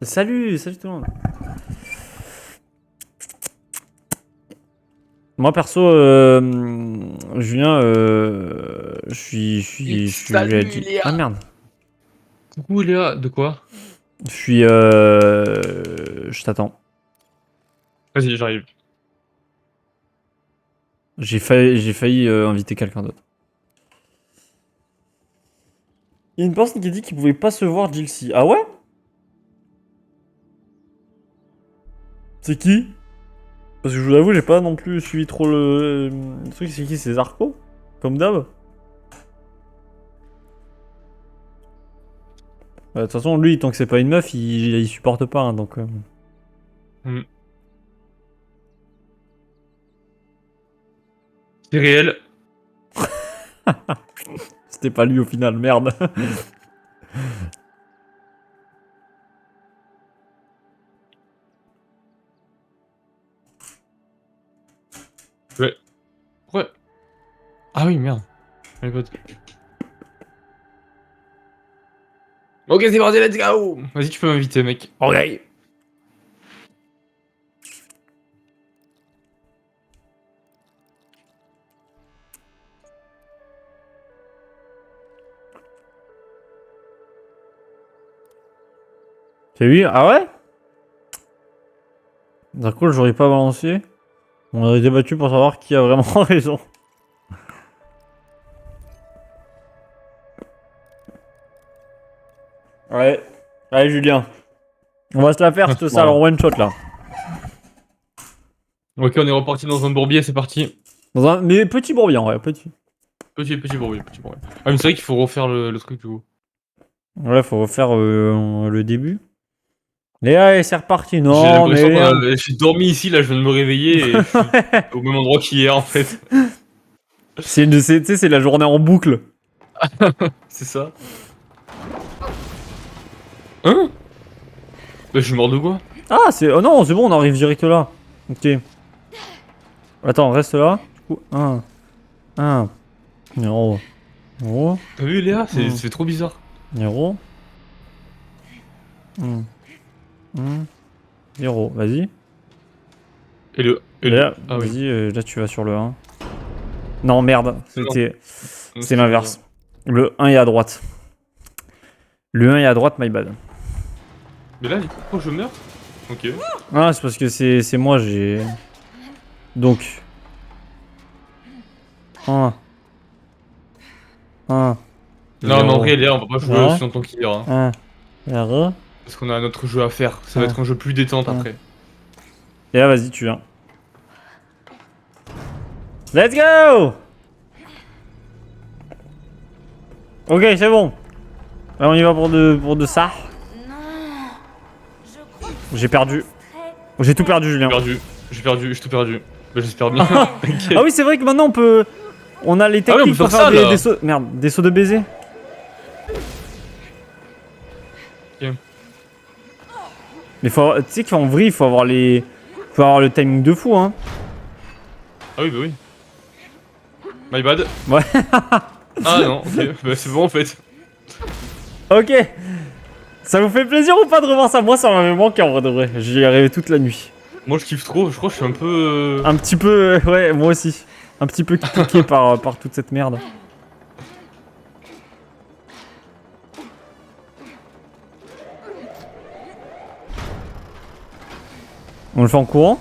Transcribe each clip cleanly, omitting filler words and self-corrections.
Salut, salut tout le monde. Moi perso, Julien, je suis Salut LG. Léa. Ah merde. Coucou Léa, de quoi? Je t'attends. Vas-y, j'arrive. J'ai failli inviter quelqu'un d'autre. Il y a une personne qui dit qu'il pouvait pas se voir Jilcy. Ah ouais? C'est qui? Parce que je vous avoue, j'ai pas non plus suivi trop le truc. C'est qui? C'est Zarko? Comme d'hab? De toute façon, lui, tant que c'est pas une meuf, il supporte pas, hein, donc... Hmm. C'est réel. C'était pas lui au final, merde. Ouais. Ouais. Ah oui, merde. My bad. Ok, c'est parti, let's go. Vas-y, tu peux m'inviter, mec. Ok. C'est lui? Ah ouais? D'accord, j'aurais pas balancé. On aurait débattu pour savoir qui a vraiment raison. Ouais. Allez, Julien. On va se la faire, cette salle en Bon. one shot là. Ok, on est reparti dans un bourbier, c'est parti. Dans un... Mais petit bourbier, ouais, petit. Petit bourbier, petit bourbier. Ah, mais c'est vrai qu'il faut refaire le truc, du coup. Ouais, faut refaire le début. Et allez, c'est reparti. J'ai Non, l'impression mais. j'ai dormi ici, là, je viens de me réveiller et je suis au même endroit qu'hier, en fait. Tu sais, c'est la journée en boucle. C'est ça. Hein? Bah, je suis mort de quoi? Ah, c'est. Oh non, c'est bon, on arrive direct là. Ok. Attends, reste là. Du coup, 1. 1. Numéro. Numéro. T'as vu, Léa? Hmm. C'est trop bizarre. Numéro. 0. Vas-y. Et le... Là, Ah oui. vas-y, là tu vas sur le 1. Non, merde, Non, c'est l'inverse. Le 1 est à droite. Le 1 est à droite, my bad. Mais là, du coup, pourquoi je meurs? Ok. Ah, c'est parce que c'est moi, j'ai... Donc... 1. 1. Non, mais en vrai, Léa, on va pas jouer Ouais. aussi longtemps qu'hier. Hein. 1. R. Parce qu'on a un autre jeu à faire. Ça va Ah. être un jeu plus détente Ah. après. Et là, vas-y, tu viens. Let's go! Ok, c'est bon. Là, on y va pour de ça. J'ai perdu. J'ai tout perdu, Julien. J'ai tout perdu. Bah, j'espère bien. T'inquiète. Ah oui, c'est vrai que maintenant on peut... On a les Ah oui, on techniques peut pour faire faire ça, là. des sauts... Merde, des sauts de baiser. Ok. Mais faut... Tu sais qu'en vrai, il faut avoir les... Faut avoir le timing de fou, hein. Ah oui, bah oui. My bad. Ouais. Ah non, ok. Bah, c'est bon en fait. Ok. Ça vous fait plaisir ou pas de revoir ça? Moi, ça m'avait manqué en vrai de vrai. J'y ai rêvé toute la nuit. Moi, je kiffe trop. Je crois que je suis un peu. Un petit peu... Ouais, moi aussi. Un petit peu piqué par toute cette merde. On le fait en courant?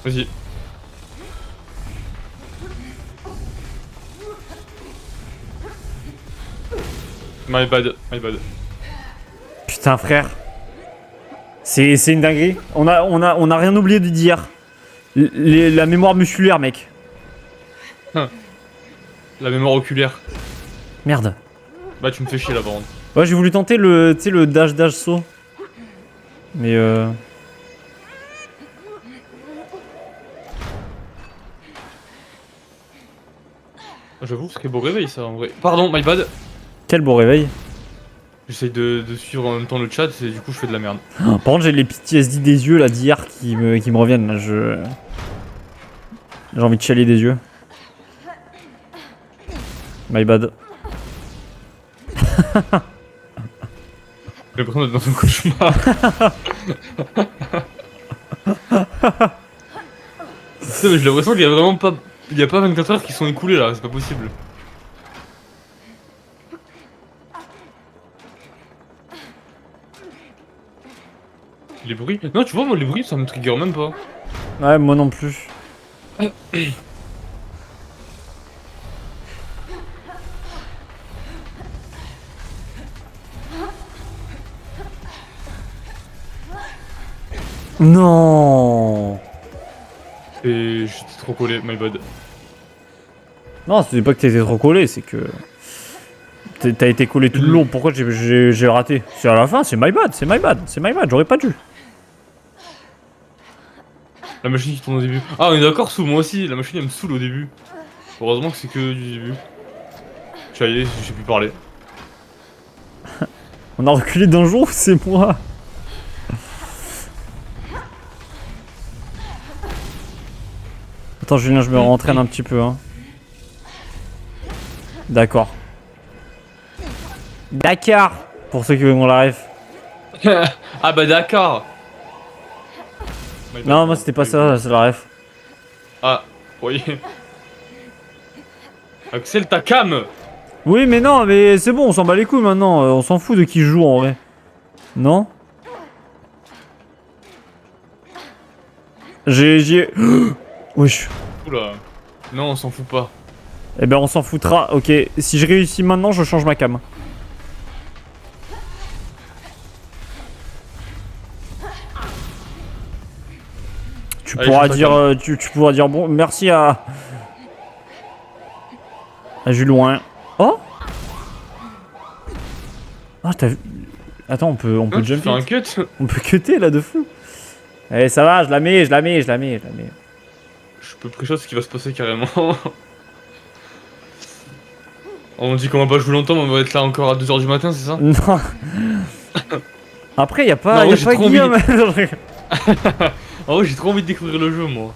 Vas-y. My bad. My bad. Putain, frère. C'est une dinguerie. On a rien oublié d'hier. La mémoire musculaire, mec. La mémoire oculaire. Merde. Bah, tu me fais chier là, par contre. Ouais, j'ai voulu tenter le, tu sais, le dash saut. Mais J'avoue, ce serait beau réveil ça en vrai. Pardon, my bad. Quel beau réveil. J'essaye de suivre en même temps le chat et du coup, je fais de la merde. Par contre, j'ai les PTSD des yeux là d'hier qui me reviennent. Là, j'ai envie de chialer des yeux. My bad. J'ai l'impression d'être dans un cauchemar. Putain, mais j'ai l'impression qu'il y a vraiment pas... Il y a pas 24 heures qui sont écoulées là, c'est pas possible. Les bruits? Non, tu vois, moi les bruits ça me trigger même pas. Ouais, moi non plus. Non. Et j'étais trop collé, my bad. Non, c'est pas que t'étais trop collé, c'est que... T'as été collé tout le long, pourquoi j'ai raté? C'est à la fin, c'est my bad, c'est my bad, c'est my bad, j'aurais pas dû. La machine qui tourne au début. Ah, on est d'accord, sous moi aussi, la machine elle me saoule au début. Heureusement que c'est que du début. Ça y est, j'ai pu parler. On a reculé d'un jour, c'est moi. Attends Julien, je me rentraîne un petit peu hein. D'accord. Dakar. Pour ceux qui ont la ref. Ah bah d'accord. My bad. Non, moi c'était pas ça, c'est la ref. Ah, oui. Axel, ta cam. Oui mais non, mais c'est bon, on s'en bat les couilles maintenant, on s'en fout de qui joue en vrai. Non? J'ai... Wesh. Oula. Non, on s'en fout pas. Eh ben on s'en foutra, ok. Si je réussis maintenant, je change ma cam. Tu Allez, pourras change ta dire, cam. tu pourras dire bon, merci à Juloin. Oh. Ah t'as vu. Attends, on peut Tu jump fais un it. cut. On peut cutter là de fou. Allez, ça va, je la mets. Je peux préchoir ce qui va se passer carrément. On dit qu'on va pas jouer longtemps, mais on va être là encore à 2h du matin, c'est ça? Non. Après, y a Non, pas, ouais, y a j'ai pas trop Guillaume. Ah ouais, j'ai trop envie de découvrir le jeu, moi.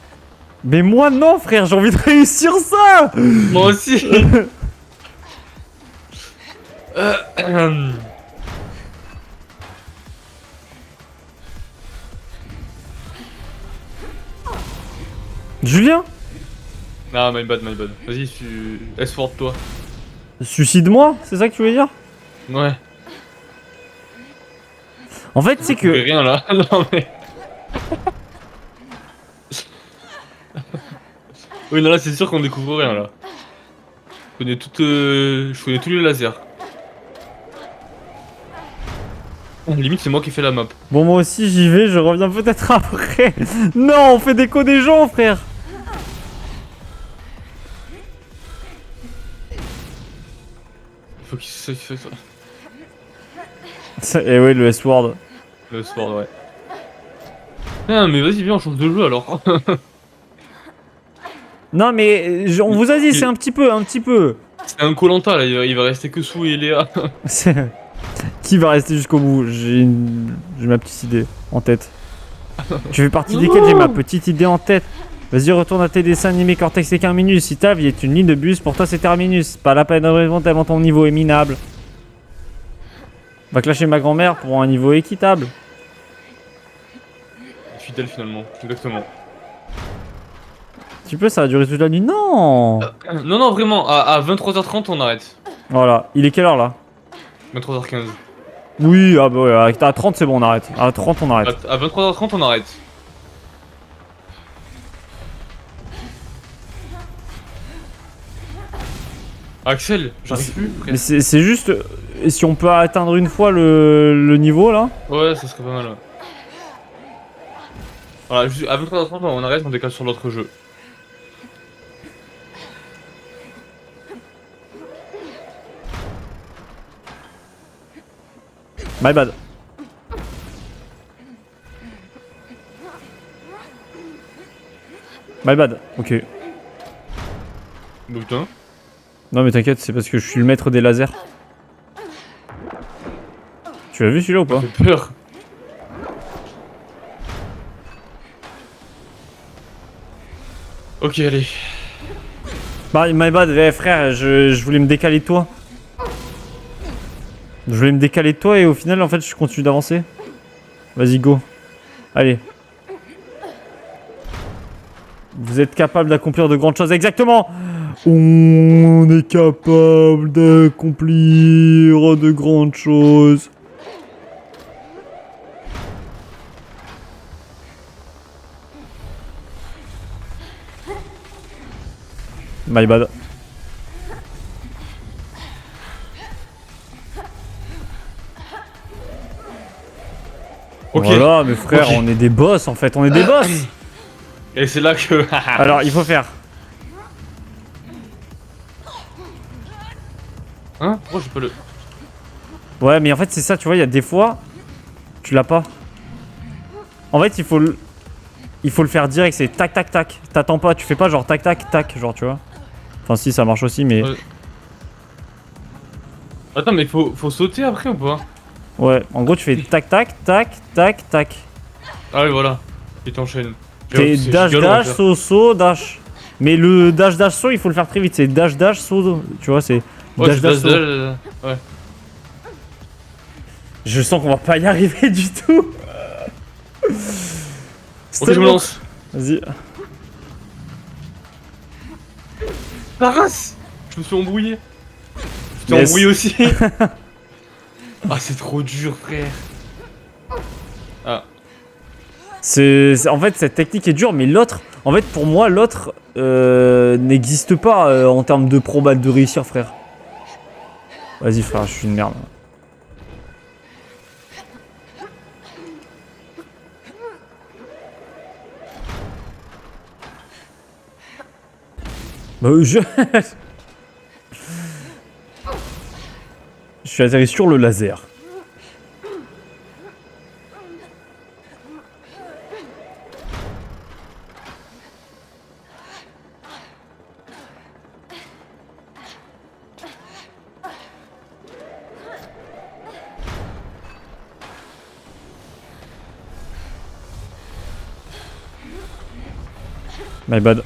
Mais moi non, frère, j'ai envie de réussir ça. Moi aussi. Julien, Ah, my bad, my bad. Vas-y, esword toi. suicide-moi, c'est ça que tu veux dire? Ouais. En fait, c'est Je fais que rien là. Non mais. Oui, non, là, c'est sûr qu'on découvre rien là. Je connais tous les lasers. Limite, c'est moi qui fais la map. bon, moi aussi j'y vais, je reviens peut-être après. Non, on fait déco des gens, frère. Il faut qu'il se fasse Eh oui, le S-word. le sword, ouais. Ah, mais vas-y, viens, on change de jeu alors. Non mais on vous a dit, c'est un petit peu. C'est un Koh-Lanta là, il va rester que Sou et Léa. Qui va rester jusqu'au bout? J'ai ma petite idée en tête. Tu fais partie desquels j'ai ma petite idée en tête. Vas-y, retourne à tes dessins animés Cortex et Carminus. Si ta vie est une ligne de bus, pour toi c'est terminus. Pas la peine de répondre tellement ton niveau est minable. Va clasher ma grand-mère pour un niveau équitable. Fidèle finalement, exactement. Tu peux, ça va durer toute la nuit. Non. Non, non, vraiment, à 23h30 on arrête. Voilà, il est quelle heure là? 23h15. Oui, ah bah ouais, à 30 c'est bon, on arrête. À 30 on arrête. À 23h30 on arrête. Axel, j'arrive plus. Mais c'est juste, si on peut atteindre une fois le niveau là. Ouais, ça serait pas mal. Ouais. Voilà, à 23h30 on arrête, on décale sur l'autre jeu. My bad. My bad, ok. Putain. Non mais t'inquiète, c'est parce que je suis le maître des lasers. Tu l'as vu celui-là ou pas? Ça fait peur. Ok, allez. Bah, my bad, frère, je voulais me décaler de toi. Je voulais me décaler de toi et au final, en fait, je continue d'avancer. Vas-y, go. Allez. Vous êtes capable d'accomplir de grandes choses. Exactement. On est capable d'accomplir de grandes choses. My bad. Ok. Voilà, mes frères, Ok. on est des boss en fait, on est des boss. Et c'est là que... Alors, il faut faire. Hein? Pourquoi j'ai pas le... Ouais, mais en fait, c'est ça, tu vois, il y a des fois, tu l'as pas. En fait, il faut le faire direct, c'est tac tac tac. T'attends pas, tu fais pas genre tac tac tac, genre, tu vois. Enfin, si, ça marche aussi, mais. Ouais. Attends, mais faut sauter après ou pas? Ouais, en gros, tu fais tac tac tac tac tac. Ah oui, voilà. Et t'enchaînes. T'es C'est dash giga long à dash, faire. saut saut, dash. Mais le dash dash saut, il faut le faire très vite, c'est dash dash saut, tu vois, c'est Ouais, dash c'est dash dash, saut. dash, ouais. Je sens qu'on va pas y arriver du tout. C'est Ok, je me tellement- lance. Vas-y. La race! Je me suis embrouillé. Je t'ai Yes. embrouillé aussi. Ah, c'est trop dur, frère. Ah. En fait, cette technique est dure, mais l'autre, en fait, pour moi, l'autre n'existe pas en termes de probable de réussir, frère. Vas-y, frère, je suis une merde. Bah, je suis atterri sur le laser. My bad.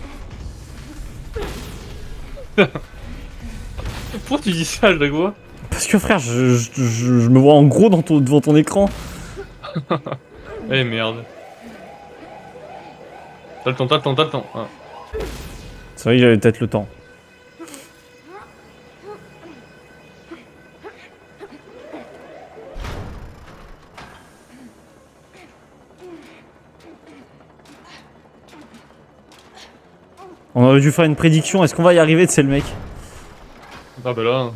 Pourquoi tu dis ça, je vois? Parce que frère, je me vois en gros devant ton écran. Eh merde. T'as le temps, t'as le temps, t'as le temps. Ah. C'est vrai que j'avais peut-être le temps. On aurait dû faire une prédiction, est-ce qu'on va y arriver, c'est le mec? Ah bah là.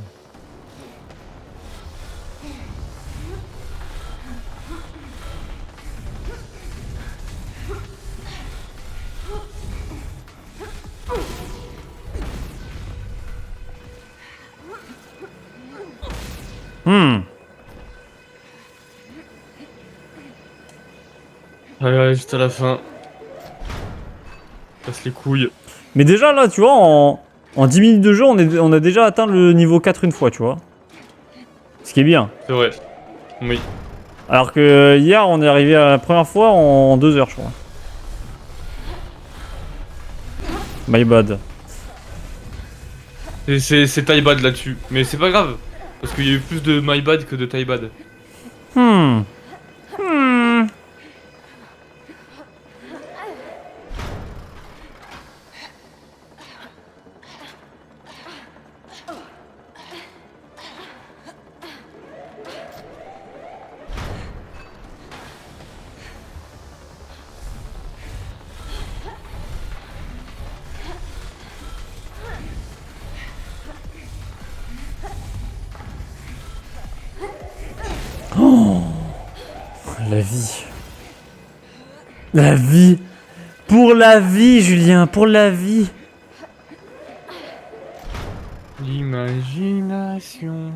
Allez, juste à la fin. Casse les couilles. Mais déjà là, tu vois, en 10 minutes de jeu, on a déjà atteint le niveau 4 une fois, tu vois. Ce qui est bien. C'est vrai. Oui. Alors que hier, on est arrivé à la première fois en 2 heures, je crois. My bad. C'est taille bad là-dessus. Mais c'est pas grave. Parce qu'il y a eu plus de my bad que de taille bad. Hmm. Oh, la vie. La vie. Pour la vie, Julien, pour la vie. L'imagination.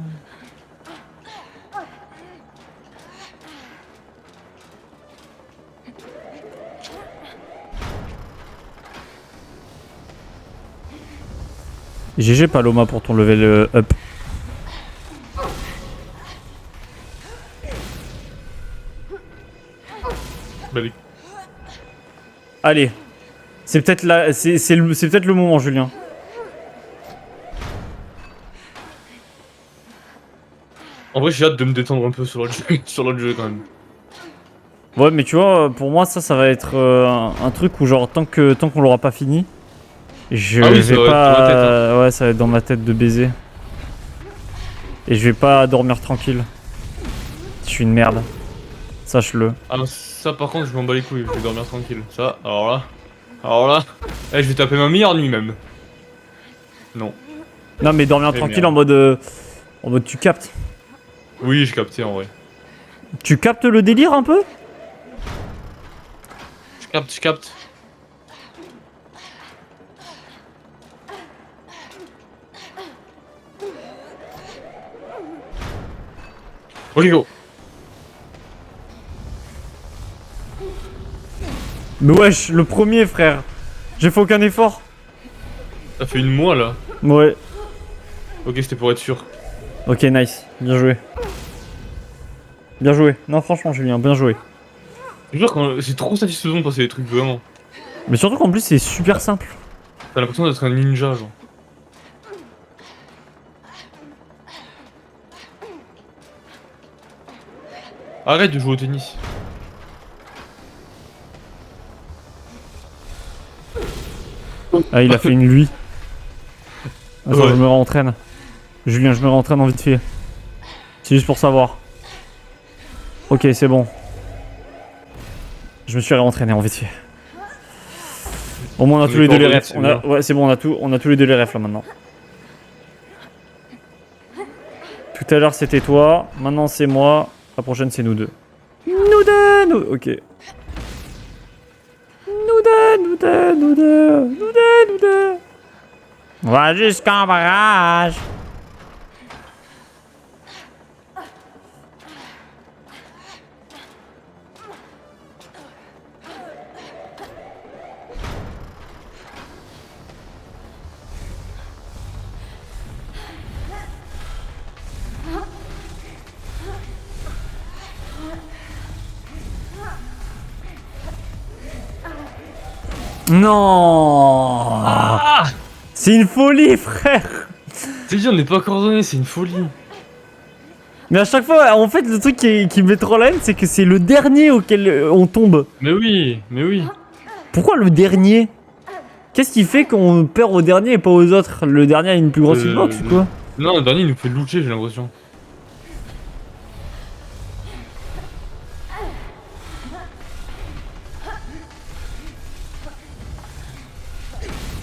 GG Paloma pour ton level up. Bah, les... Allez. C'est peut-être c'est peut-être le moment, Julien. En vrai, j'ai hâte de me détendre un peu sur l'autre jeu, sur l'autre jeu quand même. Ouais, mais tu vois, pour moi, ça va être un truc où, genre, tant qu'on l'aura pas fini, je Ah oui, ça vais va être dans ma pas. tête, hein. Ouais, ça va être dans ma tête de baiser. Et je vais pas dormir tranquille. Je suis une merde. Sache-le. Ah, ça par contre, je m'en bats les couilles, je vais dormir tranquille. Ça, alors là. Alors là. Eh, je vais taper ma meilleure nuit même. Non. Non, mais dormir Eh tranquille merde. en mode tu captes. Oui, j'ai capté en vrai. Tu captes le délire un peu? Je capte, je capte. Ok, go. Mais wesh, le premier, frère. J'ai fait aucun effort. T'as fait une moi là. Ouais. Ok, c'était pour être sûr. Ok, nice. Bien joué. Bien joué. Non, franchement, Julien, bien joué. Je jure, c'est trop satisfaisant de passer des trucs vraiment. Mais surtout qu'en plus, c'est super simple. T'as l'impression d'être un ninja, genre. Arrête de jouer au tennis. Ah, il a fait une lui. Attends, Ouais. je me rentraîne. Julien, je me rentraîne en vite fait. C'est juste pour savoir. Ok, c'est bon. Je me suis réentraîné en vite fait. Au moins, on a tous les deux les coordonnées, refs. c'est bien. Ouais, c'est bon, on a tous les deux les refs là maintenant. Tout à l'heure, c'était toi. Maintenant, c'est moi. La prochaine, c'est nous deux. Nous deux, nous. Ok. Nous deux, nous deux, nous deux. Nous deux, nous deux. On va jusqu'en barrage. Non. Ah, C'est une folie, frère. t'es dit, on n'est pas coordonnés, c'est une folie. Mais à chaque fois, en fait, le truc qui me met trop la haine, c'est que c'est le dernier auquel on tombe. Mais oui, mais oui. Pourquoi le dernier? Qu'est-ce qui fait qu'on perd au dernier et pas aux autres? Le dernier a une plus grosse hitbox ou quoi? Non, le dernier il nous fait looter, j'ai l'impression.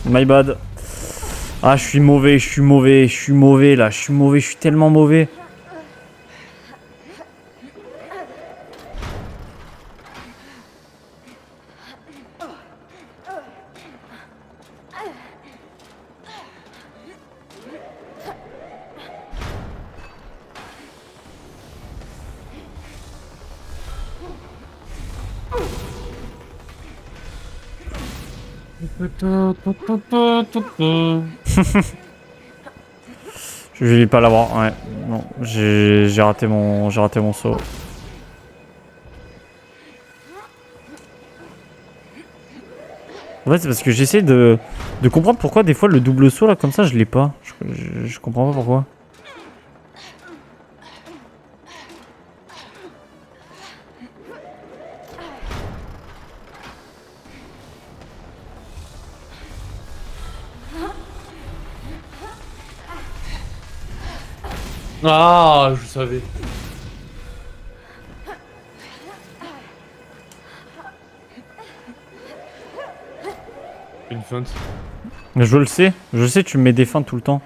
My bad. Ah, je suis mauvais, je suis mauvais, je suis mauvais là, je suis mauvais, je suis tellement mauvais. Je vais pas l'avoir, ouais. Non, j'ai raté mon saut. En fait, c'est parce que j'essaie de comprendre pourquoi des fois le double saut là comme ça je l'ai pas. Je comprends pas pourquoi. Ah, je savais. Une feinte. Mais je le sais, tu me mets des feintes tout le temps.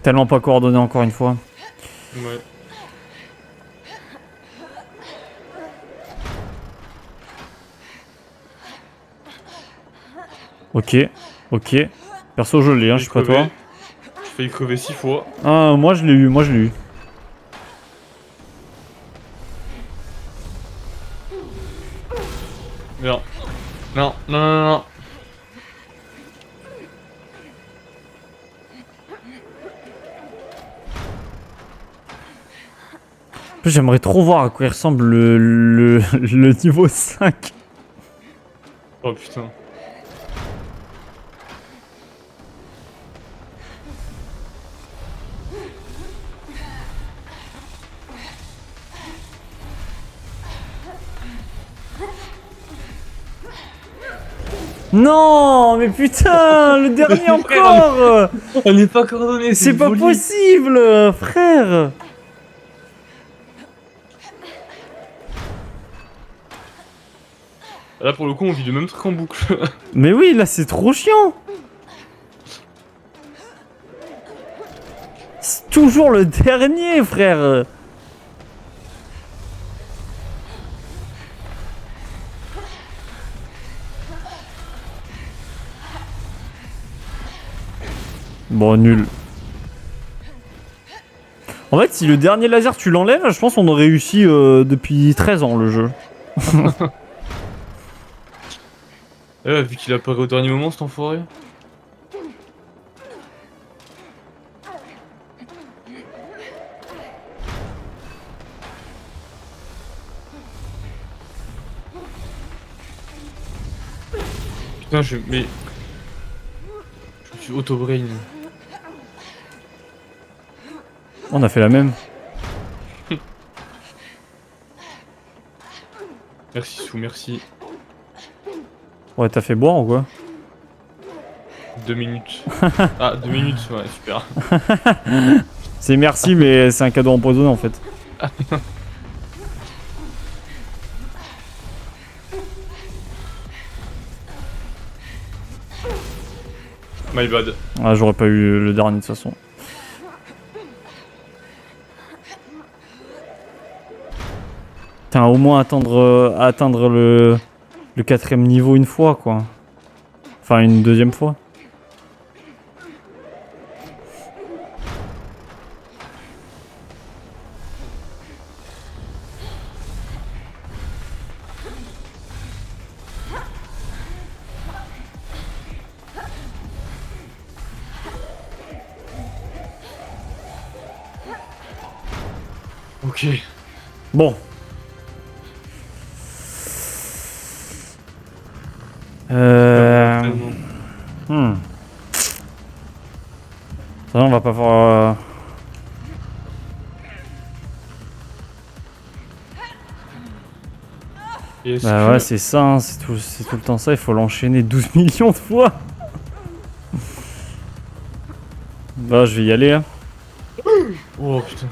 Tellement pas coordonné encore une fois. Ouais. Ok, ok. Perso, je l'ai, hein, je sais pas toi. J'ai failli crever 6 fois. Ah, moi je l'ai eu, moi je l'ai eu. Bien. Non, non, non, non. En plus, j'aimerais trop voir à quoi il ressemble le niveau 5. Oh putain. Non, mais putain, le dernier encore. On n'est pas coordonnés, C'est pas folie. possible, frère. Là pour le coup on vit le même truc en boucle. Mais oui, là, c'est trop chiant. C'est toujours le dernier, frère. Bon, nul. En fait, si le dernier laser tu l'enlèves, je pense qu'on aurait réussi depuis 13 ans le jeu. Vu qu'il apparaît au dernier moment cet enfoiré. Putain mais... Je me suis auto-brain. On a fait la même. Merci Sou, merci. Ouais, t'as fait boire ou quoi? 2 minutes. Ah, 2 minutes, ouais, super. C'est merci, mais c'est un cadeau empoisonné en fait. My bad. Ah, j'aurais pas eu le dernier de toute façon. Putain, au moins atteindre le 4ème niveau une fois quoi. Enfin, une deuxième fois. Ok. Bon. Hmm. Ça, on va pas faire... Et Bah ouais, c'est ça, hein, c'est tout le temps ça, il faut l'enchaîner 12 millions de fois. Bah, je vais y aller. Hein. Oh putain.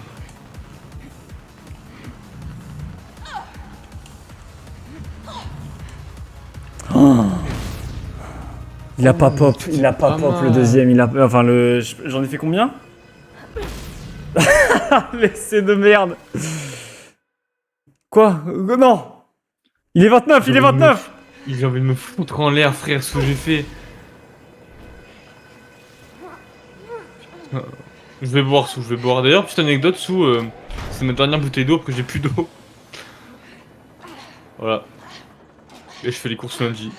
Il a pas pop, il a pas pas pop le mal. deuxième, il a... Enfin, j'en ai fait combien? L'essai de merde. Quoi? Non. Il est 29, il est 29. J'ai envie de me foutre en l'air, frère, ce que j'ai fait. Je vais boire, Sou, je vais boire. D'ailleurs, petite anecdote, Sou, c'est ma dernière bouteille d'eau parce que j'ai plus d'eau. Voilà. Et je fais les courses lundi.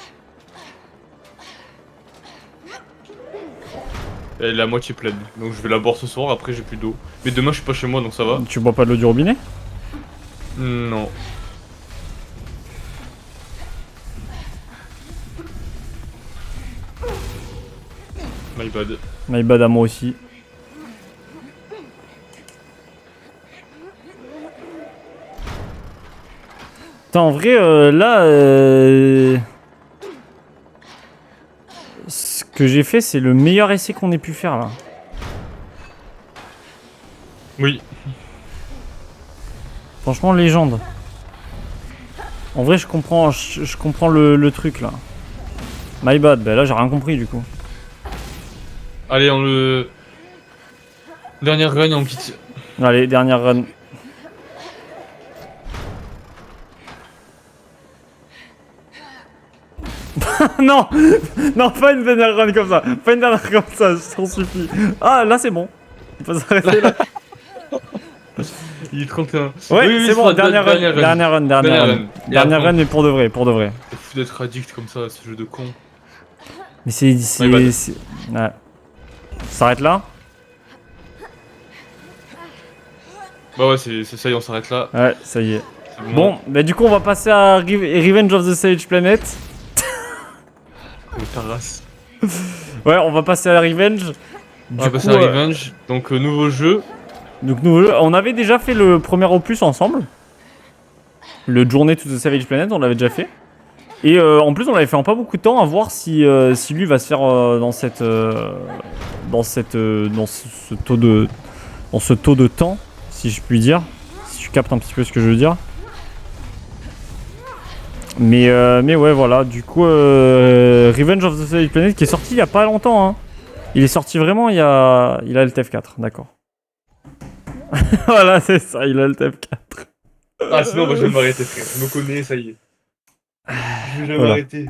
Elle est la moitié pleine. Donc je vais la boire ce soir, après j'ai plus d'eau. Mais demain je suis pas chez moi donc ça va. Tu bois pas de l'eau du robinet? Non. My bad. My bad à moi aussi. Putain, en vrai, là... Ce que j'ai fait, c'est le meilleur essai qu'on ait pu faire, là. Oui. Franchement, légende. En vrai, je comprends le truc, là. My bad, bah là, j'ai rien compris, du coup. Allez, on le... Dernière run et on quitte. Allez, dernière run. Non. Non, pas une dernière run comme ça. Pas une dernière comme ça, ça suffit. Ah, là, c'est bon. On peut s'arrêter là. Il est 31. Ouais, Oui, c'est bon, sera dernière run. Dernière run, dernière run. Et Dernière après, run, mais pour de vrai, pour de vrai. c'est fou d'être addict comme ça à ce jeu de con. Mais c'est. My bad. Ouais. Ça s'arrête là? Bah ouais, ça y est, on s'arrête là. Ouais, ça y est. C'est Bon, bah du coup, on va passer à Revenge of the Savage Planet. Ta race. Ouais, on va passer à Revenge. On va passer à Revenge. Donc, nouveau jeu. Donc, on avait déjà fait le premier opus ensemble. Le Journey to the Savage Planet, on l'avait déjà fait. Et en plus, on l'avait fait en pas beaucoup de temps à voir si lui va se faire dans ce taux de temps, si je puis dire. Si tu captes un petit peu ce que je veux dire. Mais ouais, voilà. Du coup, Revenge of the Savage Planet qui est sorti il y a pas longtemps. Hein. Il est sorti vraiment il a le TF4, d'accord. Voilà, c'est ça, il a le TF4. Ah, sinon, moi, je vais m'arrêter, frère. Je me connais, ça y est. Je vais Voilà. m'arrêter.